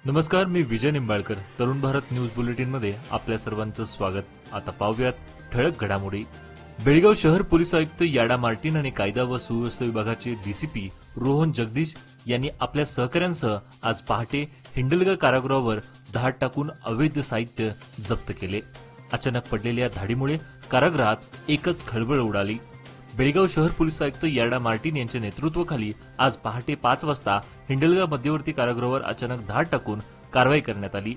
नमस्कार, मी विजय Nimbalkar. Tarun Bharat news bulletin मध्ये आपल्या सर्वांचं स्वागत. आता पाहूयात ठळक घडामोडी. बेळगाव शहर पोलीस आयुक्त याडा मार्टिन आणि कायदा व सुव्यवस्था विभागाचे डीसीपी रोहन जगदीश यांनी आपल्या सहकाऱ्यांसह आज पहाटे हिंडलगा कारागृहावर धाड टाकून अवैध साहित्य जप्त केले. अचानक पडलेल्या धाडीमुळे कारागृहात एकच खळबळ उडाली. बेळगाव शहर पोलीस आयुक्त याडा मार्टिन यांच्या नेतृत्वाखाली आज पहाटे 5 वाजता हिंडलगा मध्यवर्ती कारागृहावर अचानक धाड टाकून कारवाई करण्यात आली.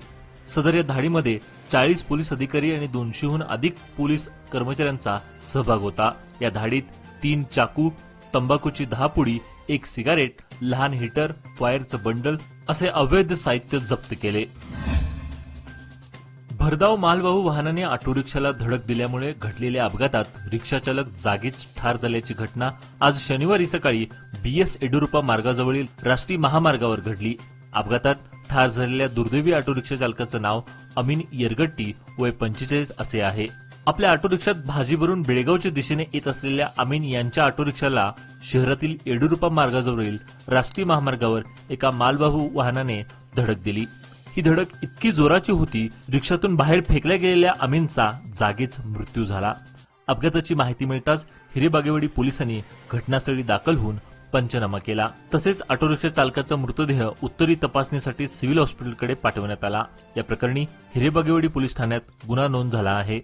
सदर या धाडीमध्ये 40 पोलीस अधिकारी आणि 200हून अधिक पोलीस कर्मचाऱ्यांचा सहभाग होता. या धाडीत 3 चाकू, तंबाखूची 10 पुडी, 1 सिगारेट, लहान हीटर, फायरचं बंडल असे अवैध साहित्य जप्त केले. भरधाव मालवाहू वाहनाने ऑटो रिक्षाला धडक दिल्यामुळे घडलेल्या अपघातात रिक्षाचालक जागीच ठार झाल्याची घटना आज शनिवारी सकाळी बीएस येडुरुप्पा मार्गाजवळील राष्ट्रीय महामार्गावर घडली. अपघातात ठार झालेल्या दुर्दैवी ऑटो रिक्षा चालकाचं नाव अमीन येरगट्टी, वय 45 असे आहे. आपल्या ऑटो रिक्षात भाजी भरून बेळगावच्या दिशेने येत असलेल्या अमीन यांच्या ऑटो रिक्षाला शहरातील येडुरुप्पा मार्गाजवळील राष्ट्रीय महामार्गावर एका मालवाहू वाहनाने धडक दिली. ही धडक इतकी जोराची होती, रिक्षातून बाहेर फेकल्या गेलेल्या अमीनचा जागीच मृत्यू झाला. अपघाताची माहिती मिळताच हिरेबागेवाडी पोलिसांनी घटनास्थळी दाखल होऊन पंचनामा केला. तसेच ऑटो रिक्षा चालकाचा मृतदेह उत्तरी तपासणीसाठी सिव्हिल हॉस्पिटलकडे पाठवण्यात आला. या प्रकरणी हिरेबागेवाडी पोलीस ठाण्यात गुन्हा नोंद झाला आहे.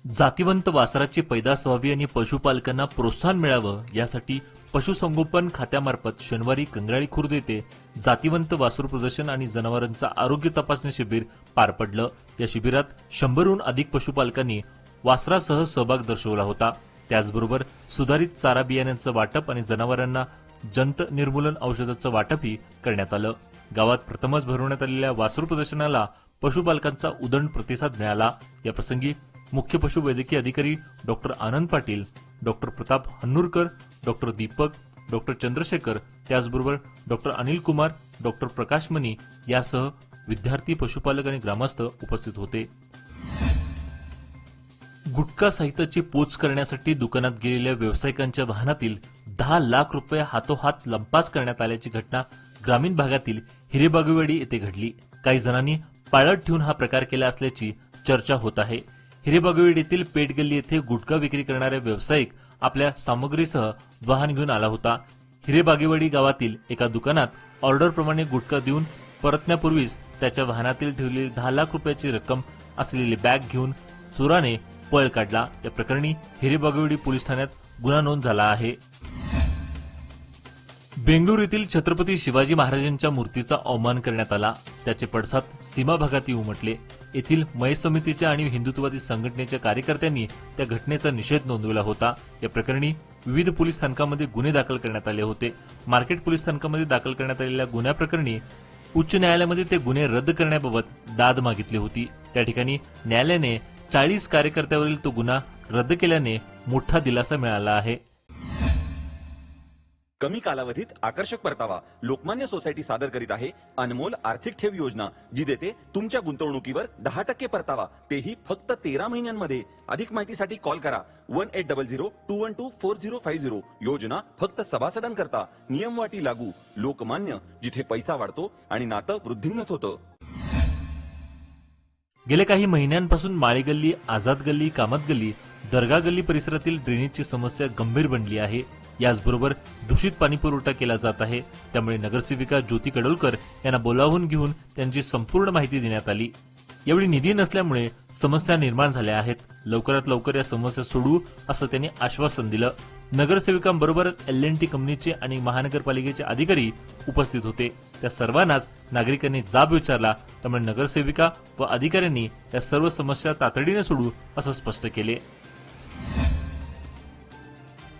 जातिवंत वासराची पैदास व्हावी आणि पशुपालकांना प्रोत्साहन मिळावं यासाठी पशुसंगोपन खात्यामार्फत शनिवारी कंगराळी खुर्द येथे जातिवंत वासरू प्रदर्शन आणि जनावरांचं आरोग्य तपासणी शिबिर पार पडलं. या शिबिरात 100हून अधिक पशुपालकांनी वासरासह सहभाग दर्शवला होता. त्याचबरोबर सुधारित चारा बियाण्यांचं वाटप आणि जनावरांना जंत निर्मूलन औषधाचं वाटपही करण्यात आलं. गावात प्रथमच भरवण्यात आलेल्या वासरू प्रदर्शनाला पशुपालकांचा उदंड प्रतिसाद मिळाला. याप्रसंगी मुख्य पशुवैद्यकीय अधिकारी doctor Anand Patil, doctor Pratap Hannurkar, doctor Deepak, doctor Chandrashekhar, त्याचबरोबर डॉक्टर अनिल कुमार, डॉक्टर प्रकाश मनी यासह विद्यार्थी, पशुपालक आणि ग्रामस्थ उपस्थित होते. गुटखा साहित्याची पोच करण्यासाठी दुकानात गेलेल्या व्यावसायिकांच्या वाहनातील 10 लाख रुपये हातोहात लंपास करण्यात आल्याची घटना ग्रामीण भागातील हिरेबागेवाडी येथे घडली. काही जणांनी पाळत ठेवून हा प्रकार केला असल्याची चर्चा होत आहे. हिरेबागेवाडी येथील पेठगल्ली येथे गुटखा विक्री करणाऱ्या व्यावसायिक आपल्या सामग्रीसह वाहन घेऊन आला होता. हिरेबागेवाडी गावातील एका दुकानात ऑर्डरप्रमाणे गुटखा देऊन परतण्यापूर्वीच त्याच्या वाहनातील ठेवलेली 10 लाख रुपयाची रक्कम असलेली बॅग घेऊन चोराने पळ काढला. या प्रकरणी हिरेबागेवाडी पोलीस ठाण्यात गुन्हा नोंद झाला आहे. बेंगळूर येथील छत्रपती शिवाजी महाराजांच्या मूर्तीचा अवमान करण्यात आला. त्याचे पडसाद सीमा भागातही उमटले. येथील मय समितीच्या आणि हिंदुत्ववादी संघटनेच्या कार्यकर्त्यांनी त्या घटनेचा निषेध नोंदवला होता. या प्रकरणी विविध पोलीस स्थानकामध्ये गुन्हे दाखल करण्यात आले होते. मार्केट पोलीस स्थानकामध्ये दाखल करण्यात आलेल्या गुन्ह्याप्रकरणी उच्च न्यायालयामध्ये ते गुन्हे रद्द करण्याबाबत दाद मागितली होती. त्या ठिकाणी न्यायालयाने 40 कार्यकर्त्यावरील तो गुन्हा रद्द केल्याने मोठा दिलासा मिळाला आहे. कमी कालावधीत आकर्षक परतावा लोकमान्य सोसायटी सादर करीत आहे अनमोल आर्थिक ठेव योजना, जी देते तुमच्या गुंतवणुकीवर 10% परतावा, तेही फक्त 13 महिन्यांमध्ये. अधिक माहितीसाठी कॉल करा 1800-212-4050. योजना फक्त सभासदांकरता. नियमवाटी लागू. लोकमान्य, जिथे पैसा वाढतो आणि नातं वृद्धिंगत होतं. गेल्या काही महिन्यांपासून माळी गल्ली, आझाद गल्ली, कामत गल्ली, दर्गा गल्ली परिसरातील ड्रेनेजची समस्या गंभीर बनली आहे. याचबरोबर दूषित पाणी पुरवठा केला जात आहे. त्यामुळे नगरसेविका ज्योती कडोलकर यांना बोलावून घेऊन त्यांची संपूर्ण माहिती देण्यात आली. एवढी निधी नसल्यामुळे समस्या निर्माण झाल्या आहेत. लवकरात लवकर या समस्या सोडवू असं त्यांनी आश्वासन दिलं. नगरसेविकांबरोबरच L&T कंपनीचे आणि महानगरपालिकेचे अधिकारी उपस्थित होते. त्या सर्वांनाच नागरिकांनी जाब विचारला. त्यामुळे नगरसेविका व अधिकाऱ्यांनी या सर्व समस्या तातडीने सोडवू असं स्पष्ट केले.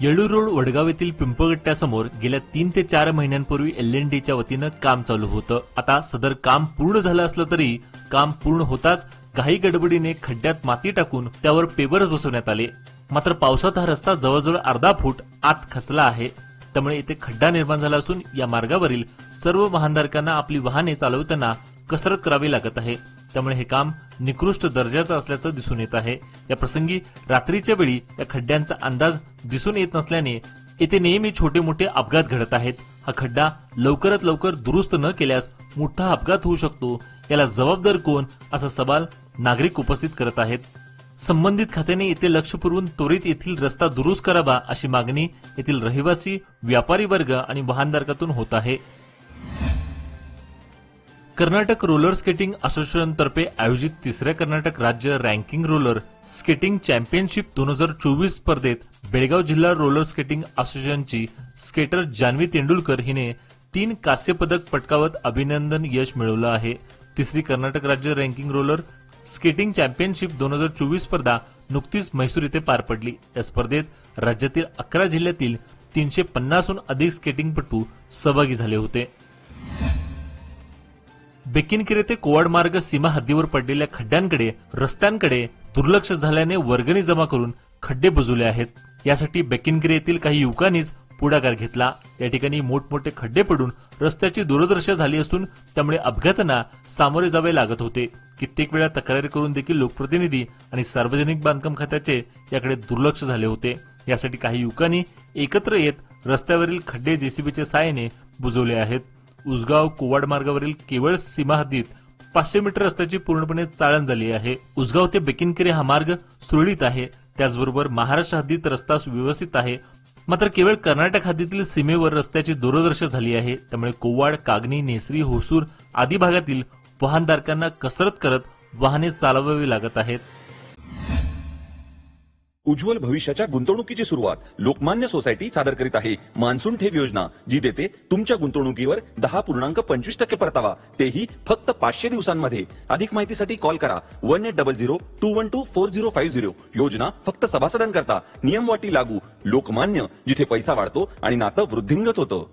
येळूर रोड वडगाव येथील पिंपळगट्ट्यासमोर गेल्या 3 ते 4 महिन्यांपूर्वी L&Tच्या वतीनं काम चालू होतं. आता सदर काम पूर्ण झालं असलं तरी काम पूर्ण होताच घाई गडबडीने खड्ड्यात माती टाकून त्यावर पेवर्स बसवण्यात आले. मात्र पावसात हा रस्ता जवळजवळ अर्धा फूट आत खचला आहे. त्यामुळे येथे खड्डा निर्माण झाला असून या मार्गावरील सर्व वाहनधारकांना आपली वाहने चालवताना कसरत करावी लागत आहे. त्यामुळे हे काम निकृष्ट दर्जाचं असल्याचं दिसून येत आहे. या प्रसंगी रात्रीच्या वेळी या खड्ड्यांचा अंदाज दिसून येत नसल्याने येथे नेहमी छोटे मोठे अपघात घडत आहेत. हा खड्डा लवकरात लवकर दुरुस्त न केल्यास मोठा अपघात होऊ शकतो. याला जबाबदार कोण, असा सवाल नागरिक उपस्थित करत आहेत. संबंधित खात्याने येथे लक्ष पुरवून त्वरित येथील रस्ता दुरुस्त करावा, अशी मागणी येथील रहिवासी, व्यापारी वर्ग आणि वाहनधारकातून होत आहे. कर्नाटक रोलर स्केटिंग असोसिएशन तर्फे आयोजित तिसऱ्या कर्नाटक राज्य रँकिंग रोलर स्केटिंग चॅम्पियनशिप 2024 स्पर्धेत बेळगाव जिल्हा रोलर स्केटिंग असोसिएशनची स्केटर जान्हवी तेंडुलकर हिने 3 कांस्य पदक पटकावत अभिनंदन यश मिळवलं आहे. तिसरी कर्नाटक राज्य रँकिंग रोलर स्केटिंग चॅम्पियनशिप 2024 स्पर्धा नुकतीच म्हैसूर येथे पार पडली. या स्पर्धेत राज्यातील 11 जिल्ह्यातील 350हून अधिक स्केटिंगपटू सहभागी झाले होते. बेकिनकेरे ते कोवाड मार्ग सीमा हद्दीवर पडलेल्या खड्ड्यांकडे, रस्त्यांकडे दुर्लक्ष झाल्याने वर्गणी जमा करून खड्डे बुजवले आहेत. यासाठी बेकिनकेरे येथील काही युवकांनीच पुढाकार घेतला. या ठिकाणी मोठमोठे खड्डे पडून रस्त्याची दुर्दशा झाली असून त्यामुळे अपघातांना सामोरे जावे लागत होते. कित्येक वेळा तक्रारी करून देखील लोकप्रतिनिधी आणि सार्वजनिक बांधकाम खात्याचे याकडे दुर्लक्ष झाले होते. यासाठी काही युवकांनी एकत्र येत रस्त्यावरील खड्डे जेसीबीच्या साहाय्याने बुजवले आहेत. उसगाव कोवाड मार्गावरील केवळ सीमा हद्दीत 500 मीटर रस्त्याची पूर्णपणे चाळण झाली आहे. उसगाव ते बेकिनकेरे हा मार्ग सुरळीत आहे. त्याचबरोबर महाराष्ट्र हद्दीत रस्ता व्यवस्थित आहे. मात्र केवळ कर्नाटक हद्दीतील सीमेवर रस्त्याची दुर्दशा झाली आहे. त्यामुळे कोवाड, कागनी, नेसरी, होसूर आदी भागातील वाहनधारकांना कसरत करत वाहने चालवावी लागत आहेत. उज्ज्वल भविष्याच्या गुंतवणुकीची सुरुवात लोकमान्य सोसायटी सादर करीत आहे. मान्सून ठेव योजना, जी देते तुमच्या गुंतवणुकीवर 10.25% परतावा, तेही फक्त 500 दिवसांमध्ये. अधिक माहितीसाठी कॉल करा 1800-212-4050. योजना फक्त सभासदांकरता. नियम वाटी लागू. लोकमान्य, जिथे पैसा वाढतो आणि नातं वृद्धिंगत होतं.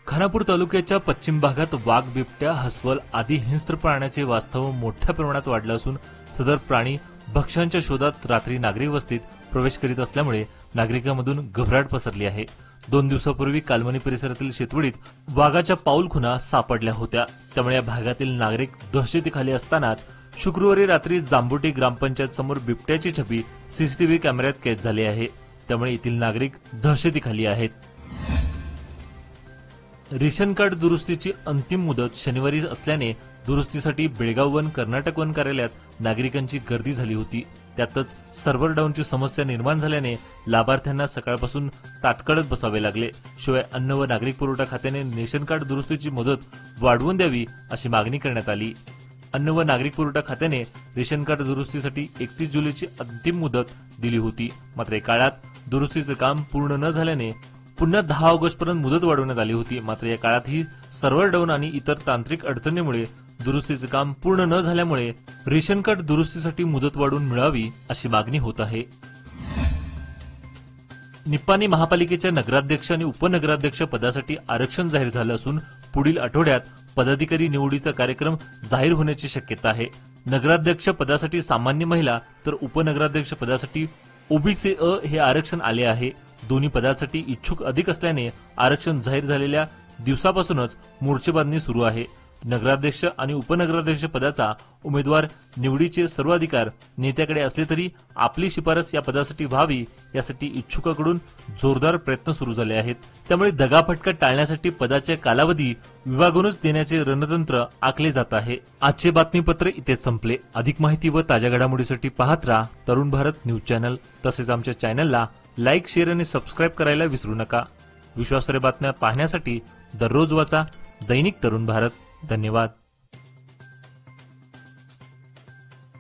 खानापूर तालुक्याच्या पश्चिम भागात वाघ, बिबट्या, हसवल आदी हिंस्त्र प्राण्याचे वास्तव मोठ्या प्रमाणात वाढलं असून सदर प्राणी भक्ष्यांच्या शोधात रात्री नागरिक वस्तीत प्रवेश करीत असल्यामुळे नागरिकांमधून घबराट पसरली आहे. 2 दिवसापूर्वी कालमनी परिसरातील शेतवडीत वाघाच्या पाऊलखुणा सापडल्या होत्या. त्यामुळे या भागातील नागरिक दहशतीखाली असतानाच शुक्रवारी रात्री जांबुटी ग्रामपंचायत समोर बिबट्याची छबी सीसीटीव्ही कॅमेऱ्यात कैद झाली आहे. त्यामुळे येथील नागरिक दहशतीखाली आहेत. रेशन कार्ड दुरुस्तीची अंतिम मुदत शनिवारी असल्याने दुरुस्तीसाठी बेळगाव वन, कर्नाटक वन कार्यालयात नागरिकांची गर्दी झाली होती. त्यातच सर्व्हर डाऊनची समस्या निर्माण झाल्याने लाभार्थ्यांना सकाळपासून ताटकळत बसावे लागले. शिवाय अन्न व नागरिक पुरवठा खात्याने रेशन कार्ड दुरुस्तीची मुदत वाढवून द्यावी, अशी मागणी करण्यात आली. अन्न व नागरिक पुरवठा खात्याने रेशन कार्ड दुरुस्तीसाठी 31 जुलैची अंतिम मुदत दिली होती. मात्र या काळात दुरुस्तीचे काम पूर्ण न झाल्याने पुन्हा 10 ऑगस्टपर्यंत मुदत वाढवण्यात आली होती. मात्र या काळातही सर्व्हर डाऊन आणि इतर तांत्रिक अडचणीमुळे दुरुस्तीचे काम पूर्ण न झाल्यामुळे रेशन कार्ड दुरुस्तीसाठी मुदत वाढवून मिळावी, अशी मागणी होत आहे. निप्पाणी महापालिकेच्या नगराध्यक्ष आणि उपनगराध्यक्ष पदासाठी आरक्षण जाहीर झालं असून पुढील आठवड्यात पदाधिकारी निवडीचा कार्यक्रम जाहीर होण्याची शक्यता आहे. नगराध्यक्ष पदासाठी सामान्य महिला तर उपनगराध्यक्ष पदासाठी ओबीसी अ हे आरक्षण आले आहे. दोन्ही पदासाठी इच्छुक अधिक असल्याने आरक्षण जाहीर झालेल्या दिवसापासूनच मोर्चेबांधणी सुरू आहे. नगराध्यक्ष आणि उपनगराध्यक्ष पदाचा उमेदवार निवडीचे सर्व अधिकार नेत्याकडे असले तरी आपली शिफारस या पदासाठी व्हावी, यासाठी इच्छुकाकडून जोरदार प्रयत्न सुरू झाले आहेत. त्यामुळे दगाफटका टाळण्यासाठी पदाचे कालावधी विभागूनच देण्याचे रणतंत्र आखले जात आहे. आजचे बातमीपत्र इथेच संपले. अधिक माहिती व ताज्या घडामोडीसाठी पाहत राहा तरुण भारत न्यूज चॅनल. तसेच आमच्या चॅनलला लाईक, शेअर आणि सबस्क्राईब करायला विसरू नका. विश्वासार्ह बातम्या पाहण्यासाठी दररोज वाचा दैनिक तरुण भारत. धन्यवाद.